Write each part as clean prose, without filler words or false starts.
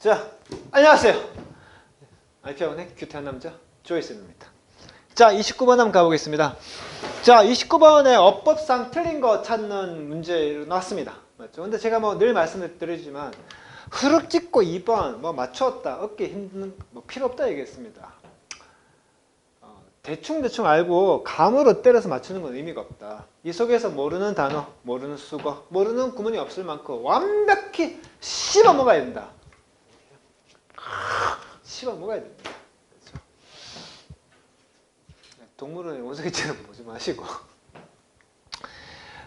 자, 안녕하세요. 알피학원의 큐트한 남자 조이슨입니다. 자, 29번 한번 가보겠습니다. 자, 29번에 어법상 틀린 거 찾는 문제 나왔습니다. 맞죠? 근데 제가 뭐 늘 말씀드리지만 흐륵 찍고 2번 뭐 맞췄다, 얻기 힘든 뭐 필요 없다 얘기했습니다. 대충 알고 감으로 때려서 맞추는 건 의미가 없다. 이 속에서 모르는 단어, 모르는 수거, 모르는 구문이 없을 만큼 완벽히 씹어 먹어야 된다. 씹어 먹어야 됩니다. 그렇죠? 동물원의 원숭이처럼 보지 마시고.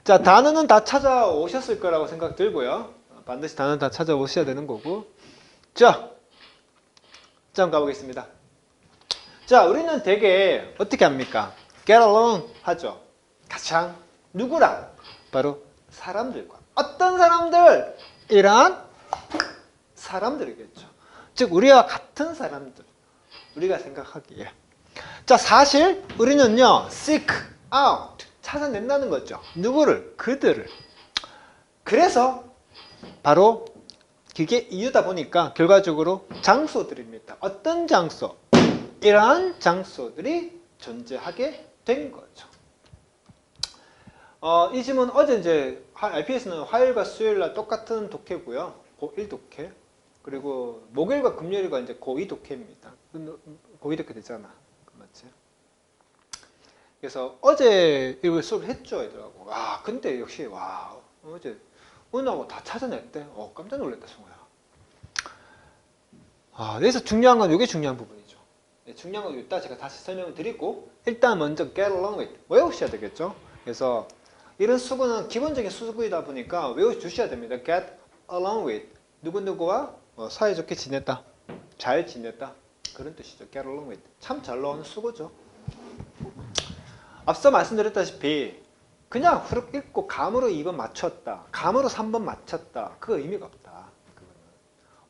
자, 단어는 다 찾아오셨을 거라고 생각 들고요. 반드시 단어는 다 찾아오셔야 되는 거고. 자, 한번 가보겠습니다. 자, 우리는 되게 어떻게 합니까? get along 하죠. 가장 누구랑? 바로 사람들과. 어떤 사람들? 이러한 사람들이겠죠. 즉 우리와 같은 사람들. 우리가 생각하기에. 자, 사실 우리는요. seek out. 찾아낸다는 거죠. 누구를? 그들을. 그래서 바로 그게 이유다 보니까 결과적으로 장소들입니다. 어떤 장소? 이러한 장소들이 존재하게 된 거죠. 이 질문 어제 이제 RPS는 화요일과 수요일날 똑같은 독해고요. 고1 독해. 그리고 목요일과 금요일과 이제 고2 독해입니다. 고2 독해 되잖아. 맞지? 그래서 어제 이걸 수업을 했죠, 애들하고. 와, 근데 역시 와, 어제 은하고 다 찾아냈대. 깜짝 놀랐다, 승우야. 여기서 중요한 건 이게 중요한 부분이죠. 중요한 건 이따 제가 다시 설명을 드리고 일단 먼저 get along with 외우셔야 되겠죠. 그래서 이런 수구는 기본적인 수구이다 보니까 외워주셔야 됩니다. get along with 누구누구와 사이좋게 지냈다, 잘 지냈다 그런 뜻이죠. get along with 참 잘 나오는 수구죠. 앞서 말씀드렸다시피 그냥 후룩 읽고 감으로 2번 맞췄다, 감으로 3번 맞췄다 그거 의미가 없다. 그거는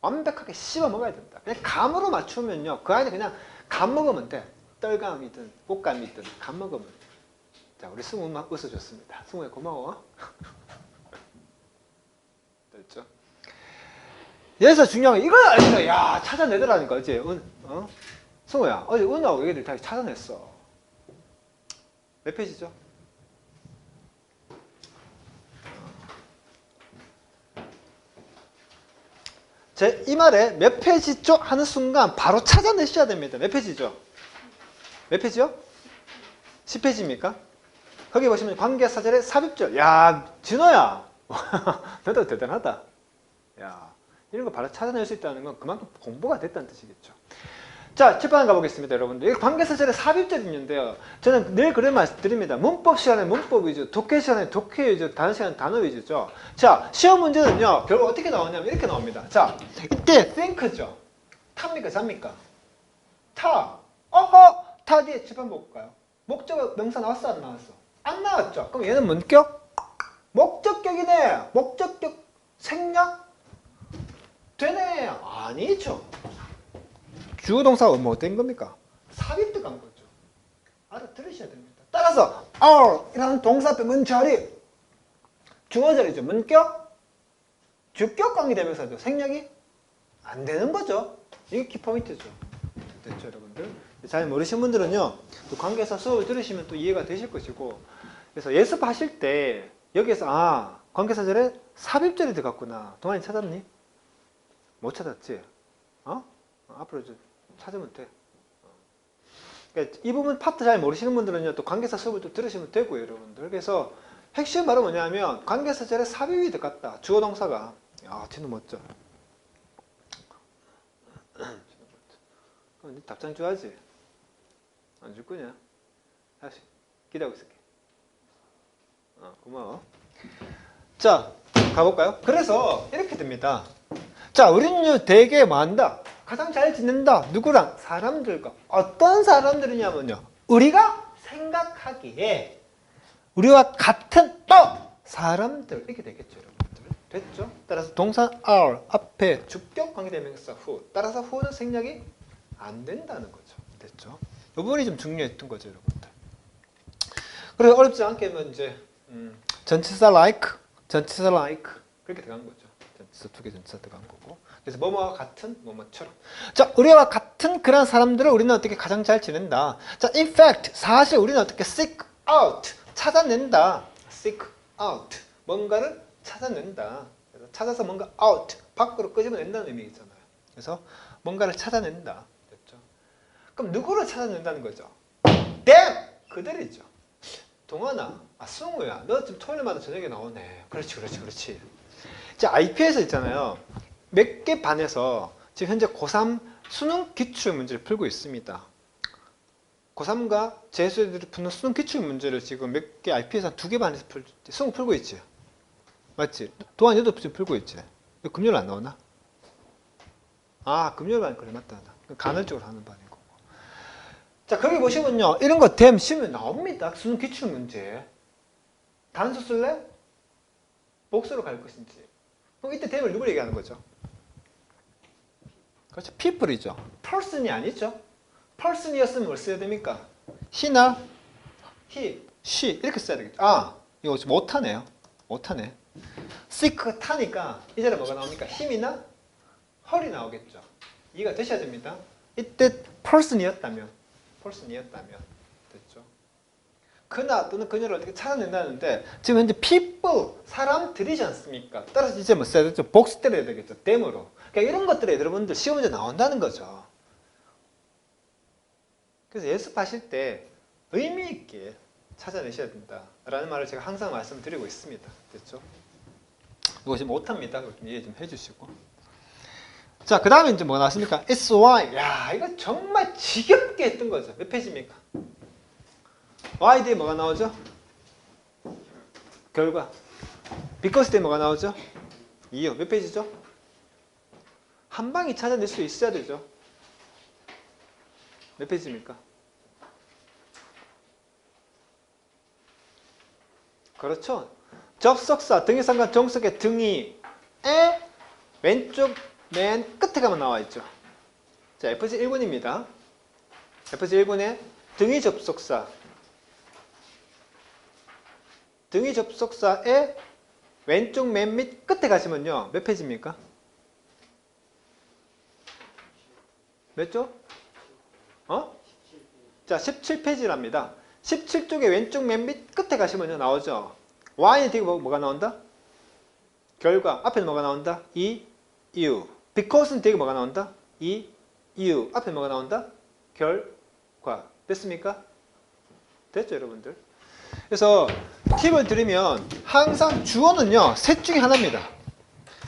완벽하게 씹어 먹어야 된다. 그냥 감으로 맞추면요 그 안에 그냥 감 먹으면 돼. 떨감이든 꽃감이든 감 먹으면 돼. 자, 우리 승우 막 웃어줬습니다. 승우야 고마워. 됐죠? 여기서 중요한 건 이걸 알니까 야 찾아내더라니까 어제 승우야 어제 은하고 얘기들 다 찾아냈어. 몇 페이지죠? 제 이 말에 몇 페이지죠? 하는 순간 바로 찾아내셔야 됩니다. 몇 페이지죠? 몇 페이지요? 10페이지입니까? 거기 보시면 관계사절의 삽입절. 야, 진호야. 너도 대단하다. 야, 이런 거 바로 찾아낼 수 있다는 건 그만큼 공부가 됐다는 뜻이겠죠. 자, 7번 가보겠습니다, 여러분들. 여기 관계사절의 삽입절이 있는데요. 저는 늘 그런 말씀 드립니다. 문법 시간에 문법 위주, 독해 시간에 독해 위주, 단어 시간에 단어 위주죠. 자, 시험 문제는요, 결국 어떻게 나오냐면 이렇게 나옵니다. 자, 이때 think죠. 탑니까, 잡니까? 타. 타 뒤에 칠판 볼까요? 목적 명사 나왔어, 안 나왔어? 안 나왔죠. 그럼 얘는 문격? 목적격이네. 목적격 생략? 되네. 아니죠. 주어동사가 뭐 된 겁니까? 삽입 들어간 거죠. 알아들으셔야 됩니다. 따라서 are 이라는 동사 앞에 문자리 주어자리죠. 문격? 주격 관계대명사죠. 생략이 안 되는 거죠. 이게 키포인트죠. 됐죠, 여러분들? 잘 모르시는 분들은요, 또 관계사 수업을 들으시면 또 이해가 되실 것이고, 그래서 예습하실 때 여기에서 관계사절에 삽입절이 들어갔구나. 동아리 찾았니? 못 찾았지? 앞으로 좀 찾으면 돼. 그러니까 이 부분 파트 잘 모르시는 분들은요, 또 관계사 수업을 또 들으시면 되고요, 여러분들. 그래서 핵심 바로 뭐냐면 관계사절에 삽입이 들어갔다. 주어 동사가. 진호 멋져. 그럼 답장 줘야지. 안 줄 거냐? 다시 기다리고 있을게. 고마워. 자, 가볼까요? 그래서 이렇게 됩니다. 자, 우리는요 되게 뭐 한다? 가장 잘 지낸다. 누구랑? 사람들과. 어떤 사람들이냐면요, 우리가 생각하기에 우리와 같은 또 사람들 이렇게 되겠죠, 여러분들. 됐죠? 따라서 동사 are 앞에 주격 관계대명사 who. 따라서 who는 생략이 안 된다는 거죠. 됐죠? 이 부분이 좀 중요했던 거죠, 여러분들. 그래서 어렵지 않게 이제 전치사 like, 전치사 like 그렇게 들어간 거죠. 전치사 두 개 전치사 들어간 거고. 그래서 뭐뭐와 같은 뭐뭐처럼. 자, 우리와 같은 그런 사람들을 우리는 어떻게 가장 잘 지낸다. 자, in fact, 사실 우리는 어떻게 seek out, 찾아낸다. seek out, 뭔가를 찾아낸다. 그래서 찾아서 뭔가 out, 밖으로 끄집어낸다는 의미잖아요. 그래서 뭔가를 찾아낸다. 됐죠? 그럼 누구를 찾아낸다는 거죠? them! 그들이죠. 동원아, 승우야, 너 지금 토요일마다 저녁에 나오네. 그렇지. 자, IP에서 있잖아요. 몇 개 반에서 지금 현재 고3 수능 기출 문제를 풀고 있습니다. 고3과 재수애들이 푸는 수능 기출 문제를 지금 몇 개 IP에서 한 2개 반에서 수능 풀고 있지. 맞지? 도환이 너도 지금 풀고 있지. 금요일 안 나오나? 아, 금요일 반 그래 맞다. 간헐적으로 하는 반이고. 자, 거기 보시면요. 이런 거 댐 쉬면 나옵니다. 수능 기출 문제. 단수 쓸래? 복수로 갈 것인지. 그럼 이때 댐을 누구를 얘기하는 거죠? 그렇죠. people이죠. person이 아니죠. person이었으면 뭘 써야 됩니까? he나 he, she 이렇게 써야 되겠죠. 아, 이거 못하네요. 못하네. seek 타니까 이 자리에 뭐가 나옵니까? 힘이나 헐이 나오겠죠. 이해가 되셔야 됩니다. 이때 person이었다면 됐죠. 그나 또는 그녀를 어떻게 찾아낸다는데 지금 현재 people, 사람들이지 않습니까? 따라서 이제 뭐 써야 되죠? 복수 때려야 되겠죠. 댐으로. 그러니까 이런 것들이 여러분들 시험 문제 나온다는 거죠. 그래서 연습하실 때 의미 있게 찾아내셔야 된다라는 말을 제가 항상 말씀드리고 있습니다. 됐죠? 이거 지금 못합니다. 이해 좀 해주시고. 자, 그 다음에 이제 뭐가 나왔습니까? It's why. 야, 이거 정말 지겹게 했던 거죠. 몇 페이지입니까? why 뒤에 뭐가 나오죠? 결과. because 뒤에 뭐가 나오죠? 이유. 몇 페이지죠? 한 방에 찾아낼 수 있어야 되죠. 몇 페이지입니까? 그렇죠. 접속사, 등위상관 종속의 등위에 왼쪽 맨 끝에 가면 나와 있죠. 자, FG 1번입니다. FG 1번에 등위 접속사. 등위 접속사의 왼쪽 맨 밑 끝에 가시면요. 몇 페이지입니까? 몇 쪽? 자, 17페이지랍니다. 17쪽의 왼쪽 맨 밑 끝에 가시면요. 나오죠. Y에 뒤에 뭐가 나온다? 결과. 앞에는 뭐가 나온다? 이유. Because는 뒤에 뭐가 나온다? 이유. 앞에 뭐가 나온다? 결과. 됐습니까? 됐죠, 여러분들? 그래서 팁을 드리면 항상 주어는요. 셋 중에 하나입니다.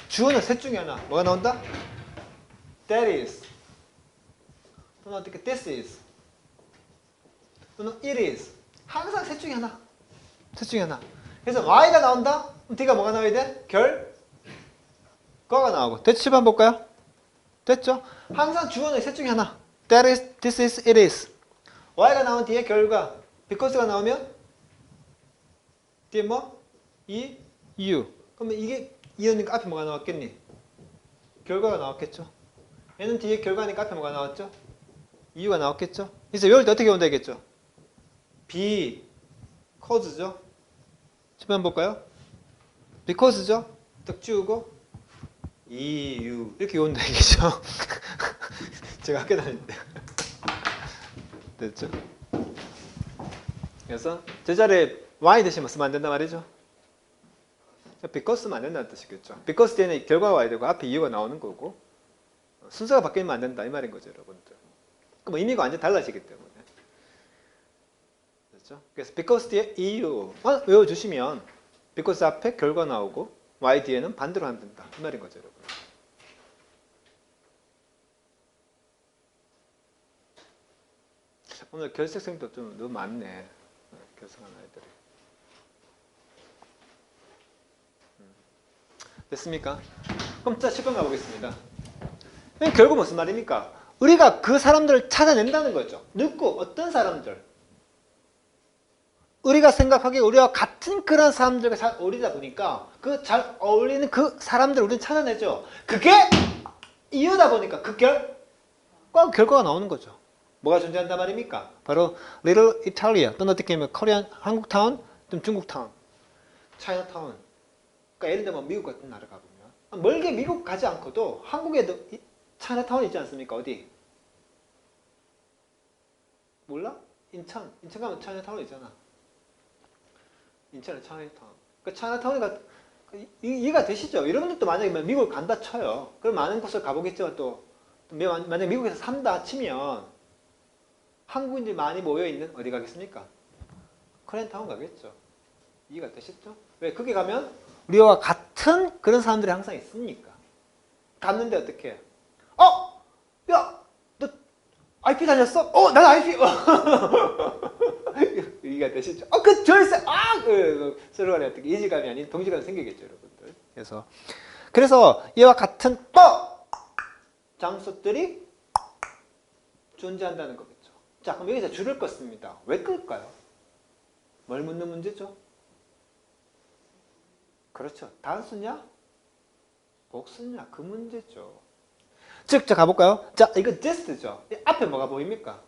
주어는 셋 중에 하나. 뭐가 나온다? That is. 또는 어떻게 this is. 또는 it is. 항상 셋 중에 하나. 셋 중에 하나. 그래서 y가 나온다? 그럼 d가 뭐가 나와야 돼? 결과가 나오고. 됐죠? 7번 볼까요? 됐죠? 항상 주어는 셋 중에 하나. That is, this is, it is. y가 나온 뒤에 결과. because가 나오면 뒤에 뭐? 이유. 그러면 이게 이유니까 앞에 뭐가 나왔겠니? 결과가 나왔겠죠? 얘는 뒤에 결과니까 앞에 뭐가 나왔죠? 이유가 나왔겠죠? 그래서 외울 때 어떻게 온다 했겠죠? cause죠? 10번 볼까요? because죠? 딱 지우고 이유 이렇게 외운다 얘기죠. 제가 학교 다닐 때 됐죠? 그래서 제자리에 y 대신 뭐 쓰면 안 된단 말이죠. because 쓰면 안 된다는 뜻이겠죠. because 뒤에는 결과가 와야 되고 앞에 이유가 나오는 거고 순서가 바뀌면 안 된다 이 말인 거죠, 여러분들. 그럼 의미가 완전 달라지기 때문에. 그렇죠? 그래서 because 뒤에 이유 외워주시면 because 앞에 결과 나오고 y 뒤에는 반대로 하면 된다 이 말인 거죠, 여러분. 오늘 결석생도 좀 너무 많네. 결석한 아이들이. 됐습니까? 그럼 자 10번 가보겠습니다. 결국 무슨 말입니까? 우리가 그 사람들을 찾아낸다는 거죠. 누구? 어떤 사람들? 우리가 생각하기에 우리와 같은 그런 사람들과 잘 어울리다 보니까 그 잘 어울리는 그 사람들을 우리는 찾아내죠. 그게 이유다 보니까 그 결과가 나오는 거죠. 뭐가 존재한단 말입니까? 바로 Little Italia 또는 어떻게 보면 코리안 한국타운 또는 중국타운, 차이나타운. 그러니까 예를 들면 미국 같은 나라 가보면 멀게 미국 가지 않고도 한국에도 차이나타운 있지 않습니까? 어디? 몰라? 인천 가면 차이나타운 있잖아. 인천에 차이나타운. 그 차이나타운이 이해가 되시죠? 여러분들도 만약에 미국을 간다 쳐요. 그럼 많은 곳을 가보겠지만 또 만약에 미국에서 산다 치면 한국인들이 많이 모여있는 어디 가겠습니까? 코리안타운 가겠죠. 이해가 되셨죠? 왜? 거기 가면 우리와 같은 그런 사람들이 항상 있으니까. 갔는데 어떻게 해? 야! 너 IP 다녔어? 나도 IP! 이해가 되시죠? 그 절세! 서로 간에 어떻게 이질감이 아닌 동질감이 생기겠죠, 여러분들. 그래서 이와 같은 장소들이 존재한다는 거겠죠. 자, 그럼 여기서 줄을 껐습니다. 왜 끌까요? 뭘 묻는 문제죠? 그렇죠. 단수냐? 복수냐? 그 문제죠. 즉, 자, 가볼까요? 자, 이거 just죠. 앞에 뭐가 보입니까?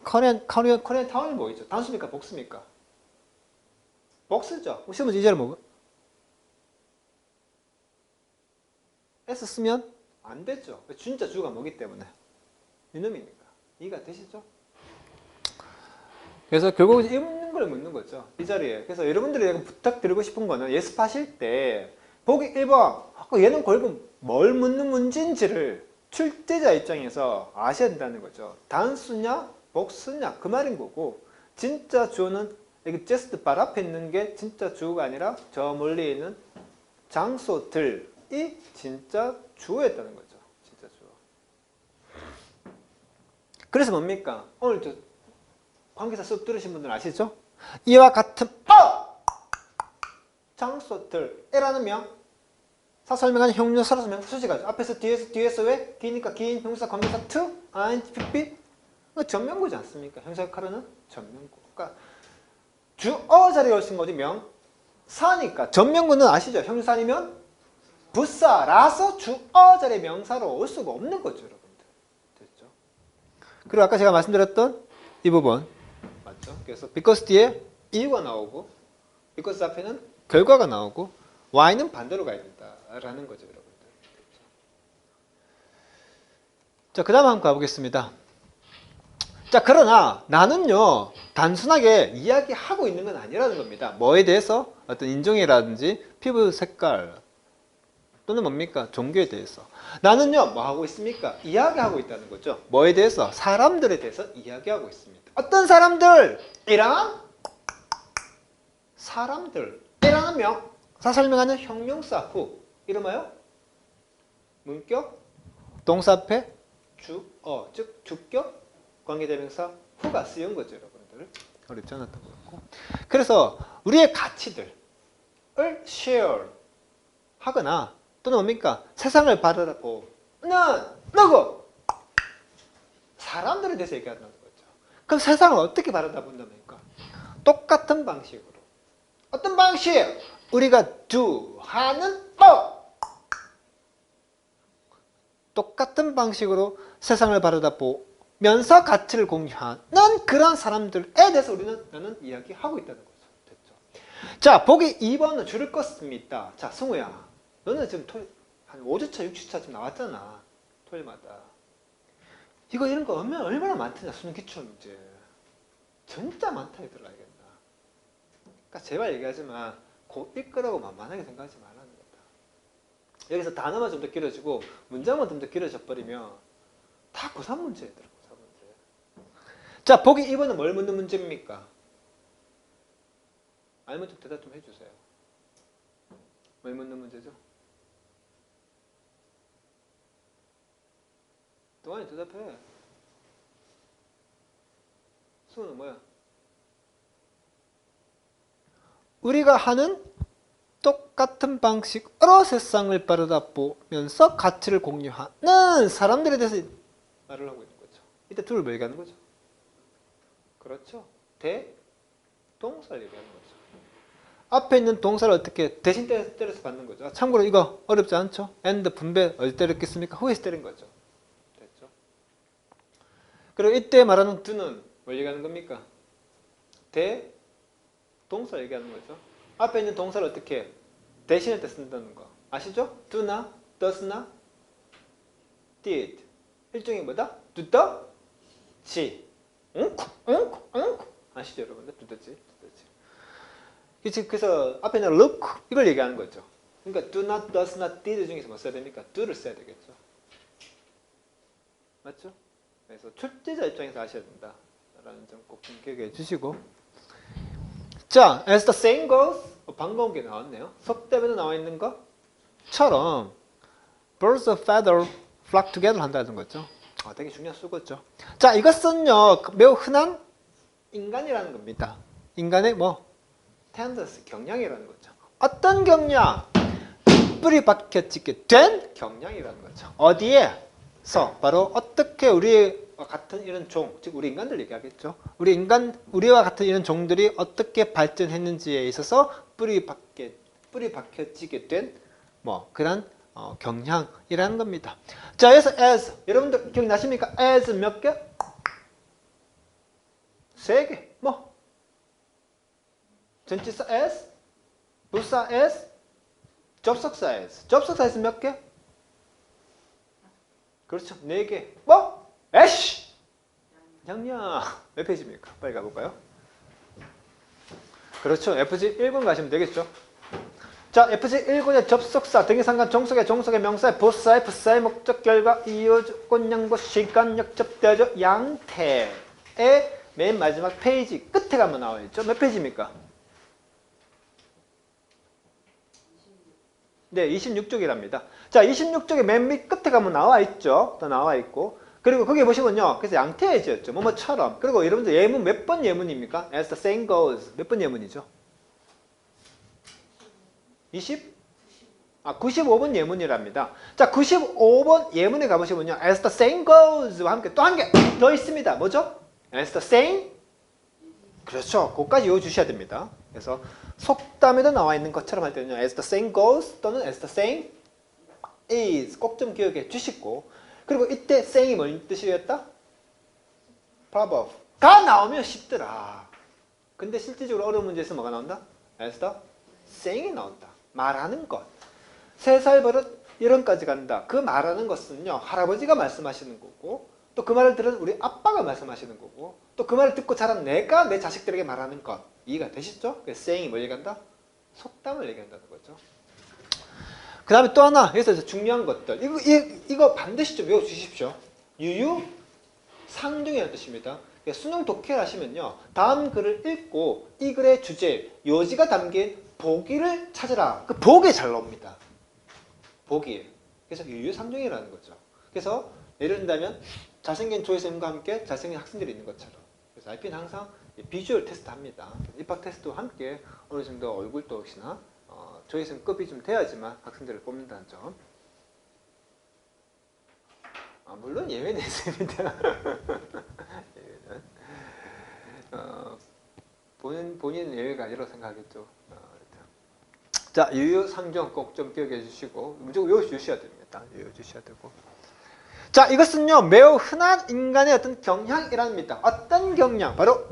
코리안 타운이 보이죠? 단수입니까? 복수입니까? 복수죠. 시험 문제 이제는 뭐고? S 쓰면 안 되죠. 진짜 주가 뭐기 때문에. 이놈이니까. 이해가 되시죠? 그래서 결국 이 묻는 거죠. 이 자리에. 그래서 여러분들이 부탁드리고 싶은 거는 예습하실 때 보기 1번 얘는 결국 뭘 묻는 문제인지를 출제자 입장에서 아셔야 된다는 거죠. 단수냐 복수냐 그 말인 거고 진짜 주어는 여기 just 발 앞에 있는 게 진짜 주어가 아니라 저 멀리 있는 장소들이 진짜 주어였다는 거죠. 진짜 주어. 그래서 뭡니까? 오늘 저 관계사 수업 들으신 분들은 아시죠? 이와 같은 장소들이라는 명 사설명한 형용사로서 명사 수식하죠. 앞에서 뒤에서 왜? 기니까 기인 형용사 관계사 to ing pp 전명구지 않습니까? 형용사 역할은 전명구. 그러니까 주어 자리에 올 수 있는 거지 명사니까 전명구는 아시죠? 형용사 아니면 부사라서 주어 자리에 명사로 올 수가 없는 거죠, 여러분들. 됐죠? 그리고 아까 제가 말씀드렸던 이 부분 맞죠? 그래서 because 뒤에 이유가 나오고 because 앞에는 결과가 나오고 y는 반대로 가야 된다라는 거죠, 여러분들. 자, 그 다음 한번 가보겠습니다. 자, 그러나 나는요 단순하게 이야기하고 있는 건 아니라는 겁니다. 뭐에 대해서? 어떤 인종이라든지 피부 색깔 또는 뭡니까? 종교에 대해서. 나는요 뭐 하고 있습니까? 이야기하고 있다는 거죠. 뭐에 대해서? 사람들에 대해서 이야기하고 있습니다. 어떤 사람들? 이란 사람들이라는 명사 설명하는 형용사 후 이름하여 문격 동사 앞에 주어 즉 주격 관계대명사 후가 쓰인 거죠, 여러분들. 어렵지 않았다고 그렇고. 그래서 우리의 가치들을 share 하거나 또는 뭡니까? 세상을 바라보는 누구? 사람들에 대해서 얘기한다는 거죠. 그럼 세상을 어떻게 바라본답니까? 똑같은 방식으로. 어떤 방식? 우리가 do 하는 똑같은 방식으로 세상을 바라보면서 가치를 공유하는 그런 사람들에 대해서 나는 이야기하고 있다는 거죠. 됐죠? 자, 보기 2번은 줄을 껐습니다. 자, 승우야, 너는 지금 한 5주차, 6주차 지금 나왔잖아. 토요일마다. 이런 거 얼마나 많더냐, 수능 기출문제. 진짜 많다 얘들아, 알겠나? 그러니까 제발 얘기하지만 고1 거라고 만만하게 생각하지 말라는 거다. 여기서 단어만 좀 더 길어지고 문장만 좀 더 길어져 버리면 다 고3 문제 얘들아, 고3 문제. 자, 보기 2번은 뭘 묻는 문제입니까? 알면 좀 대답 좀 해주세요. 뭘 묻는 문제죠? 동환이 대답해. 수는 뭐야? 우리가 하는 똑같은 방식으로 세상을 바라보면서 가치를 공유하는 사람들에 대해서 말을 하고 있는 거죠. 이때 둘을 뭐 얘기하는 거죠? 그렇죠. 대동사를 얘기하는 거죠. 앞에 있는 동사를 어떻게 대신 때려서 받는 거죠. 참고로 이거 어렵지 않죠? and 분배 어디 때렸겠습니까? 후에서 때린 거죠. 됐죠? 그리고 이때 말하는 do는 뭘 얘기하는 겁니까? 대동사를 얘기하는 거죠. 앞에 있는 동사를 어떻게 대신할 때 쓴다는 거. 아시죠? do나, does나, did. 일종의 뭐다? do the, 지. 아시죠, 여러분들? do the, 지. 그래서 앞에 있는 look 이걸 얘기하는 거죠. 그러니까 do not, does not, did 중에서 뭐 써야 됩니까? do를 써야 되겠죠. 맞죠? 그래서 출제자 입장에서 아셔야 된다. 라는 점 꼭 기억해 주시고. 자, as the saying goes, 반가운 게 나왔네요. 속담에도 나와 있는 것처럼 birds of feather flock together 한다는 거죠. 되게 중요한 수거죠. 자, 이것은요 매우 흔한 인간이라는 겁니다. 인간의 뭐 tendency, 경향이라는 거죠. 어떤 경향? 뿌리 박혀지게 된 경향이라는 거죠. 어디에서? 바로 어떻게 우리와 같은 이런 종, 즉 우리 인간들 얘기하겠죠. 우리와 같은 이런 종들이 어떻게 발전했는지에 있어서 뿌리 박혀지게 된 뭐 그런 경향이라는 겁니다. 자, 그래서 as 여러분들 기억나십니까? as 몇 개? 3개. 뭐 전치사 as, 부사 as, 접속사 as. 접속사 as 몇 개? 그렇죠. 4개. 뭐? 에쉬! 양양. 몇 페이지입니까? 빨리 가볼까요? 그렇죠. FG 1번 가시면 되겠죠. 자, FG 1번의 접속사, 등기상관, 종속의 명사의 부사의 목적, 결과, 이유, 조건, 양보, 시간, 역접, 대조, 양태의 맨 마지막 페이지 끝에 가면 나와 있죠. 몇 페이지입니까? 네, 26쪽이랍니다. 자, 26쪽의 맨 밑 끝에 가면 나와 있죠. 또 나와 있고. 그리고 거기 보시면요. 그래서 양태의 지었죠. 뭐뭐처럼. 그리고 여러분들 예문 몇 번 예문입니까? As the saying goes. 몇 번 예문이죠? 95번 예문이랍니다. 자, 95번 예문에 가보시면요. As the saying goes와 함께 또 한 개 더 있습니다. 뭐죠? As the saying. 그렇죠. 그것까지 외워주셔야 됩니다. 그래서 속담에도 나와 있는 것처럼 할 때는요. As the saying goes 또는 as the saying is 꼭 좀 기억해 주시고, 그리고 이때 saying이 뭔 뜻이었다? proverb가 나오면 쉽더라. 근데 실질적으로 어려운 문제에서 뭐가 나온다? as the saying이 나온다. 말하는 것. 3살 버릇 1원까지 간다. 그 말하는 것은요. 할아버지가 말씀하시는 거고, 또 그 말을 들은 우리 아빠가 말씀하시는 거고, 또 그 말을 듣고 자란 내가 내 자식들에게 말하는 것. 이해가 되시죠? saying이 뭘 얘기한다? 속담을 얘기한다는 거죠. 그 다음에 또 하나, 여기서 중요한 것들. 이거 반드시 좀 외워주십시오. 유유상종이라는 뜻입니다. 수능 독해를 하시면요. 다음 글을 읽고 이 글의 주제, 요지가 담긴 보기를 찾으라. 그 보기에 잘 나옵니다. 보기에. 그래서 유유상종이라는 거죠. 그래서 예를 든다면 잘생긴 조회생과 함께 잘생긴 학생들이 있는 것처럼. 그래서 IP는 항상 비주얼 테스트 합니다. 입학 테스트와 함께 어느 정도 얼굴도 역시나 조회생급이 좀 돼야지만 학생들을 뽑는다는 점. 물론 예외는 있습니다. 예외는. 본인은 예외가 아니라고 생각하겠죠. 자, 유유상종 꼭 좀 기억해 주시고 무조건 외워주셔야 됩니다. 외워주셔야 되고. 자, 이것은요 매우 흔한 인간의 어떤 경향이라는 겁니다. 어떤 경향? 바로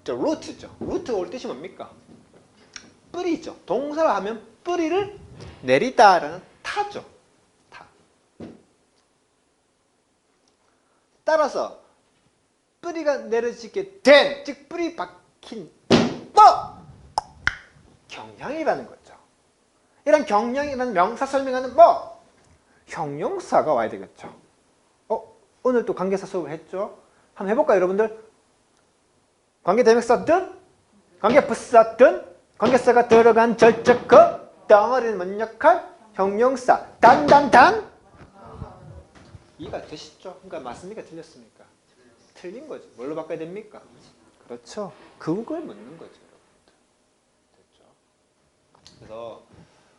루트죠. 루트가 올 뜻이 뭡니까? 뿌리죠. 동사를 하면 뿌리를 내리다라는 타죠. 타. 따라서 뿌리가 내려지게 된, 즉 뿌리 박힌 경향이라는 거죠. 이런 경향이라는 명사 설명하는 형용사가 와야 되겠죠. 오늘 또 관계사 수업을 했죠. 한번 해볼까요, 여러분들? 관계대명사든, 관계부사든, 관계사가 들어간 절적 그 덩어리는 뭔 역할? 형용사. 단. 이해가 되시죠? 그러니까 맞습니까? 틀렸습니까? 틀린 거죠. 뭘로 바꿔야 됩니까? 그렇죠. 그걸 묻는 거죠. 됐죠? 그래서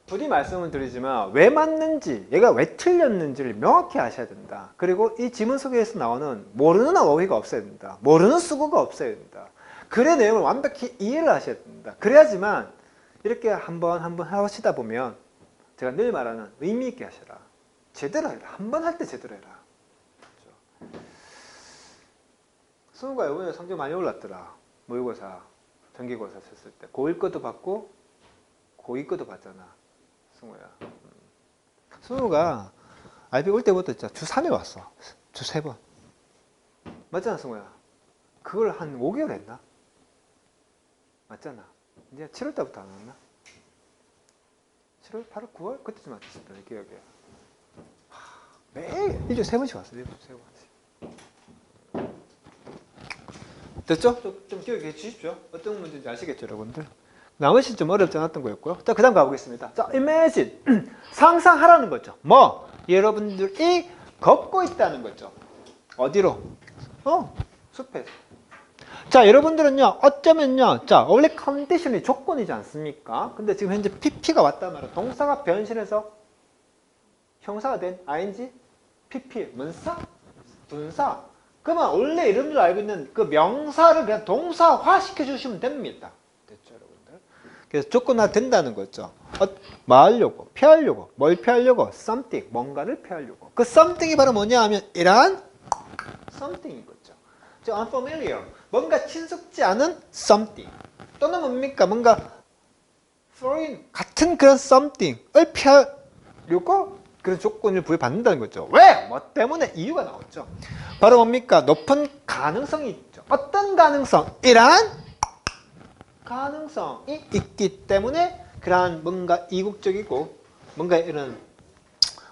부디 말씀을 드리지만 왜 맞는지, 얘가 왜 틀렸는지를 명확히 아셔야 된다. 그리고 이 지문 속에서 나오는 모르는 어휘가 없어야 된다. 모르는 수고가 없어야 된다. 글의 내용을 완벽히 이해를 하셔야 된다. 그래야지만 이렇게 한번 하시다 보면 제가 늘 말하는 의미 있게 하셔라. 제대로 해라. 한 번 할 때 제대로 해라. 그렇죠? 수능과 이번에 성적 많이 올랐더라. 모의고사, 전기고사 쳤을 때 고1 것도 받고 고2 것도 받잖아. 승우야. 승우가 IB 올 때부터 진짜 주 3회 왔어. 주 3번. 맞잖아, 승우야. 그걸 한 5개월 했나? 맞잖아. 이제 7월 달부터 안 왔나? 7월, 8월, 9월? 그때쯤 왔었을 때, 기억에. 매일 일주일에 3번씩 왔어. 3번씩. 됐죠? 좀 기억해 주십시오. 어떤 문제인지 아시겠죠, 여러분들? 나머지는 좀 어렵지 않았던 거였고요. 자, 그 다음 가보겠습니다. 자, imagine. 상상하라는 거죠. 뭐? 여러분들이 걷고 있다는 거죠. 어디로? 숲에서. 자, 여러분들은요, 어쩌면요, 자, 원래 컨디션이 조건이지 않습니까? 근데 지금 현재 PP가 왔단 말이야. 동사가 변신해서 형사가 된 ing, PP, 문사, 분사. 그러면 원래 여러분들 알고 있는 그 명사를 그냥 동사화 시켜주시면 됩니다. 됐죠, 여러분들? 그래서 조건화 된다는 거죠. 뭐 하려고? 피하려고. 뭘 피하려고? something. 뭔가를 피하려고. 그 something이 바로 뭐냐 하면 이러한 something인 거죠. 저 unfamiliar. 뭔가 친숙지 않은 something. 또는 뭡니까? 뭔가 foreign 같은 그런 something을 피하려고 그런 조건을 부여받는다는 거죠. 왜? 뭐 때문에? 이유가 나오죠. 바로 뭡니까? 높은 가능성이 있죠. 어떤 가능성? 이러한 가능성이 있기 때문에 그러한 뭔가 이국적이고 뭔가 이런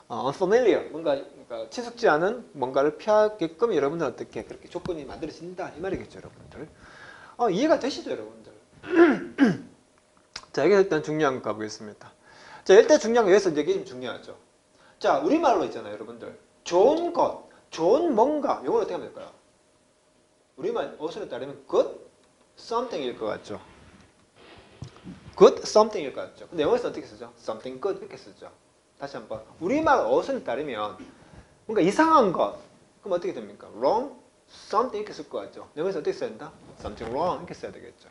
unfamiliar, 뭔가 친숙지 않은 뭔가를 피하게끔 여러분들 어떻게 그렇게 조건이 만들어진다 이 말이겠죠, 여러분들. 이해가 되시죠, 여러분들? 자, 여기서 일단 중요한 거 가보겠습니다. 자, 일단 중요한 거 여기서 이게 좀 중요하죠. 자, 우리말로 있잖아요, 여러분들. 좋은 것, 좋은 뭔가, 이걸 어떻게 하면 될까요? 우리말 어순에 따르면 good something일 것 같죠. good something일 것 같죠. 근데 영어에서 어떻게 쓰죠? something good 이렇게 쓰죠. 다시 한번. 우리말 어순에 따르면 뭔가 이상한 것, 그럼 어떻게 됩니까? wrong something 이렇게 쓸 것 같죠. 영어에서 어떻게 써야 된다? something wrong 이렇게 써야 되겠죠.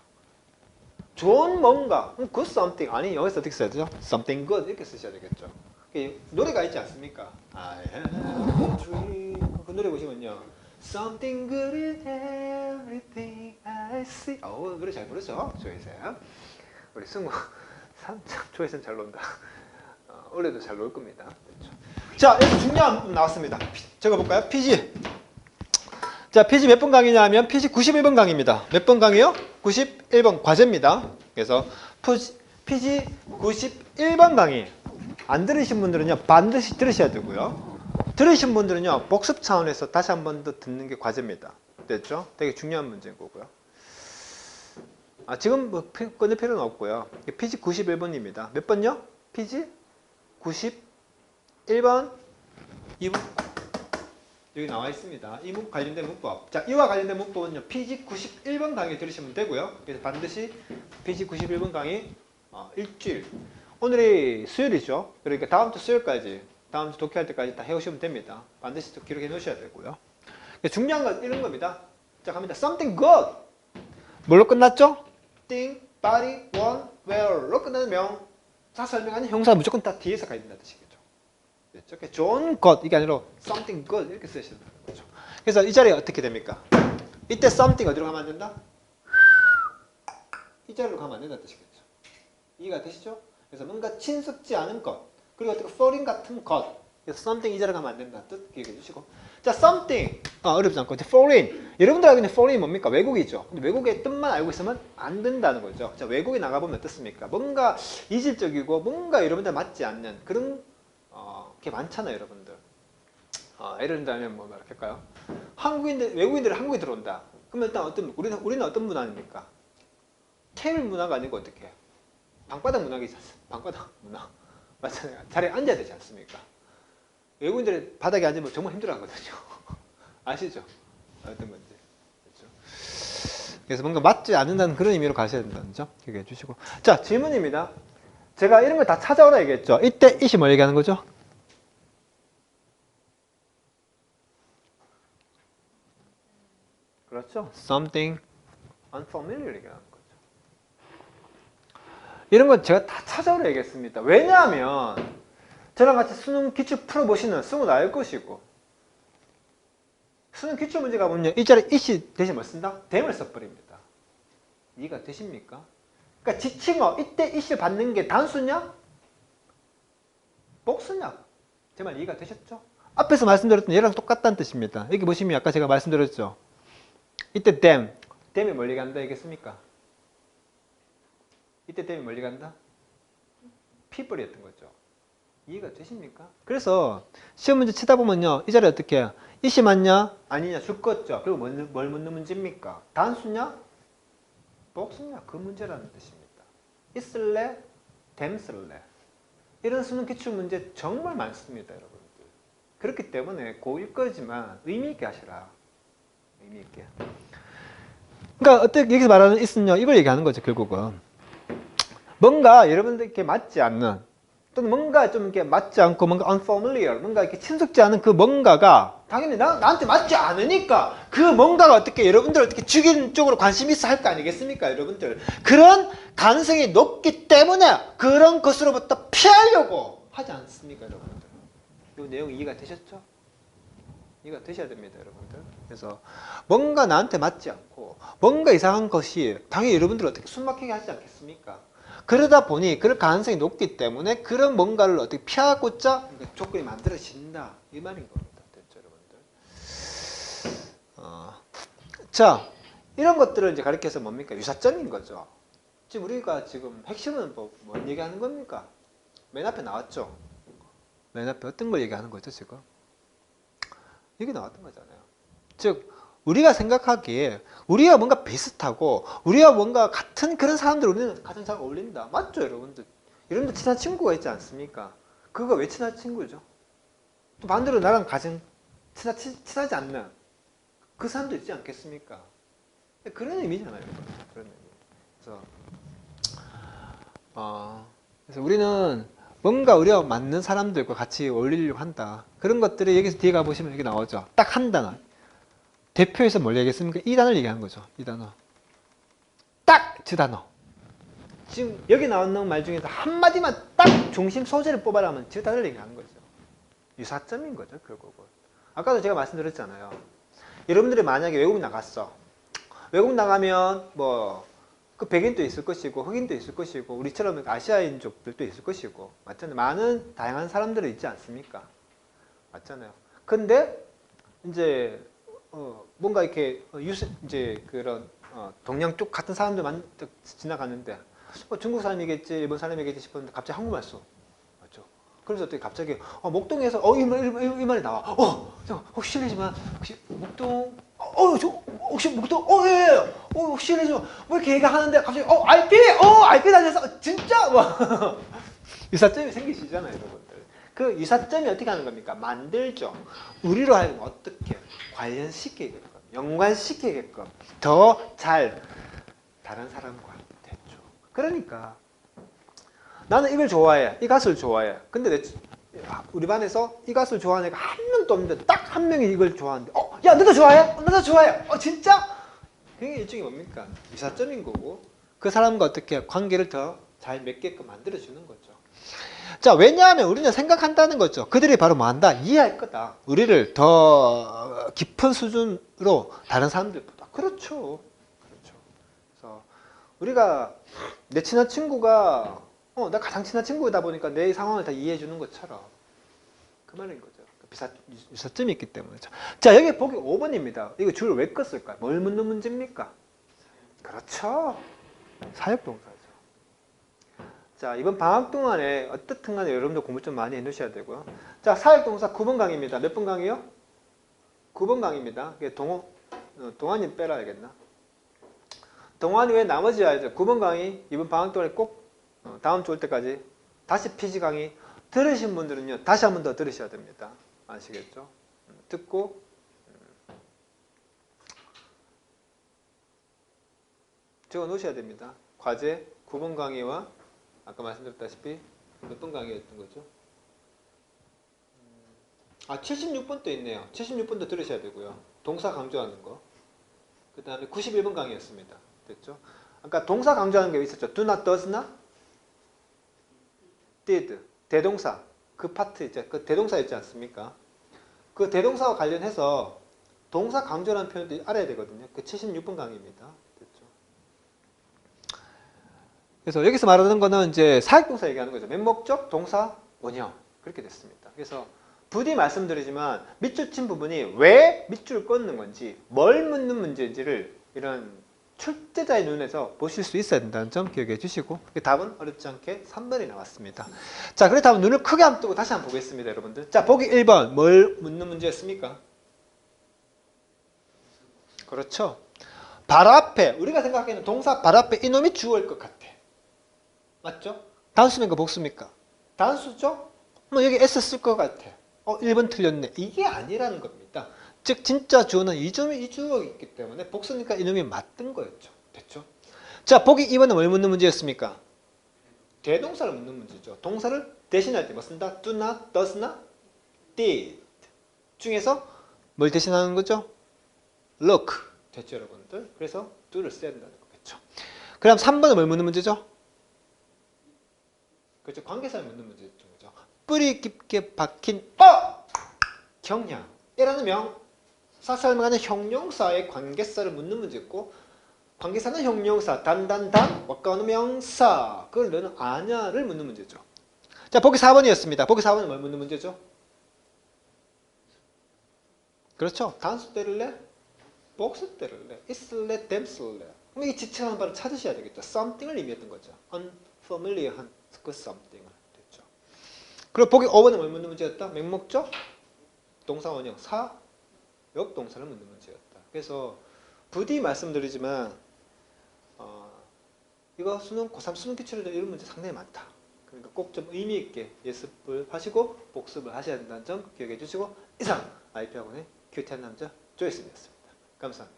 좋은 뭔가, good something. 아니, 영어에서 어떻게 써야 되죠? something good 이렇게 쓰셔야 되겠죠. 노래가 있지 않습니까? I have a dream. 그 노래 보시면요. Something good in everything I see. 노래 잘 부르죠? 조혜선. 우리 승우. 참 조혜선 잘 논다. 올해도 잘 놀 겁니다. 그렇죠. 자, 여기 중요한 부분 나왔습니다. 적어볼까요? PG. 자, PG 몇 번 강의냐 하면 PG 91번 강의입니다. 몇 번 강의요? 91번 과제입니다. 그래서 PG 91번 강의. 안 들으신 분들은요, 반드시 들으셔야 되고요. 들으신 분들은요, 복습 차원에서 다시 한 번 더 듣는 게 과제입니다. 됐죠? 되게 중요한 문제인 거고요. 지금 뭐 끊을 필요는 없고요. PG 91번입니다. 몇 번요? PG 91번 2부 여기 나와 있습니다. 이 관련된 문법. 자, 이와 관련된 문법은요, PG 91번 강의 들으시면 되고요. 그래서 반드시 PG 91번 강의 일주일. 오늘이 수요일이죠. 그러니까 다음 주 수요일까지, 다음 주 독해할 때까지 다 해오시면 됩니다. 반드시 또 기록해 놓으셔야 되고요. 중요한 건 이런 겁니다. 자, 갑니다. Something good. 뭘로 끝났죠? Thing, body, one, where로 끝나는 명사 설명하는 형사 무조건 다 뒤에서 가야 된다는 뜻이겠죠. 됐죠? 좋은 것, 이게 아니라 something good 이렇게 쓰시는 거죠. 그래서 이 자리에 어떻게 됩니까? 이때 something 어디로 가면 안 된다? 이 자리로 가면 안 된다는 뜻이겠죠. 이해가 되시죠? 그래서 뭔가 친숙지 않은 것, 그리고 어떻게 foreign 같은 것, 그래서 something 이 자리로 가면 안 된다는 뜻 기억해 주시고. 자, something 어렵지 않고 foreign, 여러분들 알고 있는 foreign 뭡니까? 외국이죠. 근데 외국의 뜻만 알고 있으면 안 된다는 거죠. 자, 외국에 나가보면 어떻습니까? 뭔가 이질적이고 뭔가 여러분들 맞지 않는 그런 게 많잖아요, 여러분들. 예를 들면 뭐 말할까요? 외국인들이 한국에 들어온다. 그러면 일단 우리는 어떤 문화 아닙니까? 테이블 문화가 아니고 어떻게 해요? 방바닥 문화가 있었어. 방바닥 문화. 맞잖아요. 자리에 앉아야 되지 않습니까? 외국인들이 바닥에 앉으면 정말 힘들어 하거든요. 아시죠? 어떤 건지. 그렇죠? 그래서 뭔가 맞지 않는다는 그런 의미로 가셔야 된다는 점 기억해 주시고. 자, 질문입니다. 제가 이런 걸 다 찾아오라 얘기했죠. 이때 이시 뭘 얘기하는 거죠? 그렇죠? Something unfamiliar 얘기하는 거죠. 이런 건 제가 다 찾아오라 얘기했습니다. 왜냐하면 저랑 같이 수능 기출 풀어보시는 승우도 알 것이고, 수능 기출 문제 가보면요, 이 자리 이시 대신 뭐 쓴다? 댐을 써버립니다. 이해가 되십니까? 그러니까 지칭어, 이때 이시를 받는 게 단수냐? 복수냐? 제 말 이해가 되셨죠? 앞에서 말씀드렸던 얘랑 똑같다는 뜻입니다. 여기 보시면 아까 제가 말씀드렸죠. 이때 댐이 멀리 간다 얘기했습니까? 이때 댐이 멀리 간다? people이었던 거죠. 이해가 되십니까? 그래서 시험 문제 치다 보면요. 이 자리에 어떻게 해요? 이시 맞냐? 아니냐? 죽겠죠. 그리고 뭘 묻는 문제입니까? 단수냐? 복수냐? 그 문제라는 뜻입니다. 있을래? 댐 쓸래? 이런 수능 기출문제 정말 많습니다. 여러분들. 그렇기 때문에 고1 거지만 의미 있게 하시라. 의미 있게. 그러니까 어떻게 여기서 말하는 있으냐? 이걸 얘기하는 거죠. 결국은. 뭔가 여러분들께 맞지 않는 또는 뭔가 좀 이렇게 맞지 않고 뭔가 unfamiliar, 뭔가 이렇게 친숙지 않은 그 뭔가가 당연히 나한테 맞지 않으니까 그 뭔가가 어떻게 여러분들 어떻게 죽이는 쪽으로 관심이 있어 할 거 아니겠습니까? 여러분들. 그런 가능성이 높기 때문에 그런 것으로부터 피하려고 하지 않습니까? 여러분들. 이 내용 이해가 되셨죠? 이해가 되셔야 됩니다. 여러분들. 그래서 뭔가 나한테 맞지 않고 뭔가 이상한 것이 당연히 여러분들 어떻게 숨막히게 하지 않겠습니까? 그러다 보니 그럴 가능성이 높기 때문에 그런 뭔가를 어떻게 피하고자 조건이 만들어진다. 이 말인 겁니다. 됐죠, 여러분들? 자, 이런 것들을 이제 가리켜서 뭡니까? 유사점인 거죠. 지금 우리가 지금 핵심은 뭔 얘기하는 겁니까? 맨 앞에 나왔죠? 맨 앞에 어떤 걸 얘기하는 거죠, 지금? 여기 나왔던 거잖아요. 즉, 우리가 생각하기에 우리가 뭔가 비슷하고 우리가 뭔가 같은 그런 사람들 우리는 가장 잘 어울린다. 맞죠, 여러분들? 여러분들 친한 친구가 있지 않습니까? 그거 왜 친한 친구죠? 또 반대로 나랑 가장 친하지 않는 그 사람도 있지 않겠습니까? 그런 의미잖아요, 여러분. 그런 의미. 그래서 우리는 뭔가 우리와 맞는 사람들과 같이 어울리려고 한다. 그런 것들이 여기서 뒤에 가보시면 여기 나오죠. 딱 한 단어. 대표에서 뭘 얘기했습니까? 이 단어를 얘기하는 거죠. 이 단어. 딱 그 단어. 지금 여기 나오는 말 중에서 한마디만 딱 중심 소재를 뽑아라면 그 단어를 얘기하는 거죠. 유사점인 거죠, 결국은. 아까도 제가 말씀드렸잖아요. 여러분들이 만약에 외국 나갔어. 외국 나가면 그 백인도 있을 것이고 흑인도 있을 것이고 우리처럼 아시아인족들도 있을 것이고 맞잖아요. 많은 다양한 사람들이 있지 않습니까? 맞잖아요. 근데 이제 뭔가 이렇게 이제 그런 동양 쪽 같은 사람들만 지나가는데 중국 사람이겠지, 일본 사람이겠지 싶었는데 갑자기 한국말 써. 맞죠? 그래서 어떻게 갑자기 목동에서 이 말이 나와. 혹시 실례지만 혹시 목동 혹시 목동 예. 혹시 실례지만 뭐 이렇게 얘기하는데 갑자기 RP 다녀서 진짜 뭐 유사점이 생기시잖아요, 여러분들. 그 유사점이 어떻게 하는 겁니까? 만들죠. 우리로 하여금 어떻게 관련시키게끔, 연관시키게끔 더 잘 다른 사람과 됐죠. 그러니까 나는 이걸 좋아해. 이 가수를 좋아해. 근데 우리 반에서 이 가수를 좋아하는 애가 한 명도 없는데 딱 한 명이 이걸 좋아하는데 야 너도 좋아해? 나도 좋아해. 진짜? 그게 일종의 뭡니까? 유사점인 거고 그 사람과 어떻게 관계를 더 잘 맺게끔 만들어주는 거죠. 자, 왜냐하면 우리는 생각한다는 거죠. 그들이 바로 뭐 한다? 이해할 거다. 우리를 더 깊은 수준으로 다른 사람들보다. 그렇죠. 그래서 우리가 내 친한 친구가 나 가장 친한 친구이다 보니까 내 상황을 다 이해해 주는 것처럼 그 말인 거죠. 유사점이 있기 때문에. 자, 여기 보기 5번입니다. 이거 줄 왜 껐을까요? 뭘 묻는 문제입니까? 그렇죠. 사역동사죠. 자, 이번 방학 동안에 어떻든 간에 여러분들 공부 좀 많이 해놓으셔야 되고요. 자, 사역동사 9번 강의입니다. 몇 번 강의요? 9번 강의입니다. 동환이 빼라야겠나? 동환이 왜 나머지 알죠? 9번 강의 이번 방학 동안에 꼭 다음 주 올 때까지 다시 PG 강의 들으신 분들은요. 다시 한 번 더 들으셔야 됩니다. 아시겠죠? 듣고 적어 놓으셔야 됩니다. 과제 9번 강의와 아까 말씀드렸다시피 몇 번 강의였던 거죠? 76번도 있네요. 76번도 들으셔야 되고요. 동사 강조하는 거. 그 다음에 91번 강의였습니다. 됐죠? 아까 동사 강조하는 게 있었죠. do not, does not, did. 대동사. 그 파트 있죠. 그 대동사 있지 않습니까? 그 대동사와 관련해서 동사 강조라는 표현도 알아야 되거든요. 그 76번 강의입니다. 됐죠? 그래서 여기서 말하는 거는 이제 사역동사 얘기하는 거죠. 맨목적, 동사, 원형. 그렇게 됐습니다. 그래서 부디 말씀드리지만 밑줄 친 부분이 왜 밑줄을 끊는 건지 뭘 묻는 문제인지를 이런 출제자의 눈에서 보실 수 있어야 된다는 점 기억해 주시고 답은 어렵지 않게 3번이 나왔습니다. 자, 그래 다음 눈을 크게 한번 뜨고 다시 한번 보겠습니다, 여러분들. 자, 보기 1번 뭘 묻는 문제였습니까? 그렇죠. 바로 앞에 우리가 생각하기에는 동사 바로 앞에 이놈이 주어일 것 같아. 맞죠? 단수입니까 복수입니까? 단수죠? 뭐 여기 S 쓸 것 같아. 1번 틀렸네. 이게 아니라는 겁니다. 즉 진짜 주어는 이점이 주어이기 때문에 복수니까 이놈이 맞던 거였죠. 됐죠? 자, 보기 2번은 뭘 묻는 문제였습니까? 대동사를 묻는 문제죠. 동사를 대신할 때 뭐 쓴다? do not, does not, did 중에서 뭘 대신하는 거죠? look 됐죠, 여러분들? 그래서 do를 써야 된다는 거겠죠. 그럼 3번은 뭘 묻는 문제죠? 그렇죠. 관계사를 묻는 문제죠. 뿌리 깊게 박힌 경향이라는 명사를 말하는 형용사의 관계사를 묻는 문제였고 관계사는 형용사 단단단 와까우는 명사 그걸 너는 아냐를 묻는 문제죠. 자, 보기 4번이었습니다. 보기 4번은 뭘 묻는 문제죠? 그렇죠. 단수 때릴래? 복수 때릴래? 있을래? 댐쓸래? 그럼 이 지칭하는 바를 찾으셔야 되겠죠. something을 의미했던 거죠. unfamiliar한 그 something을. 그리고 보기 5번은 뭘 묻는 문제였다? 맹목적 동사 원형 사역 동사를 묻는 문제였다. 그래서 부디 말씀드리지만 이거 수능 고3 수능 기출에도 이런 문제 상당히 많다. 그러니까 꼭 좀 의미 있게 예습을 하시고 복습을 하셔야 된다는 점 기억해 주시고 이상 IP학원의 큐티한 남자 조이슨이었습니다. 감사합니다.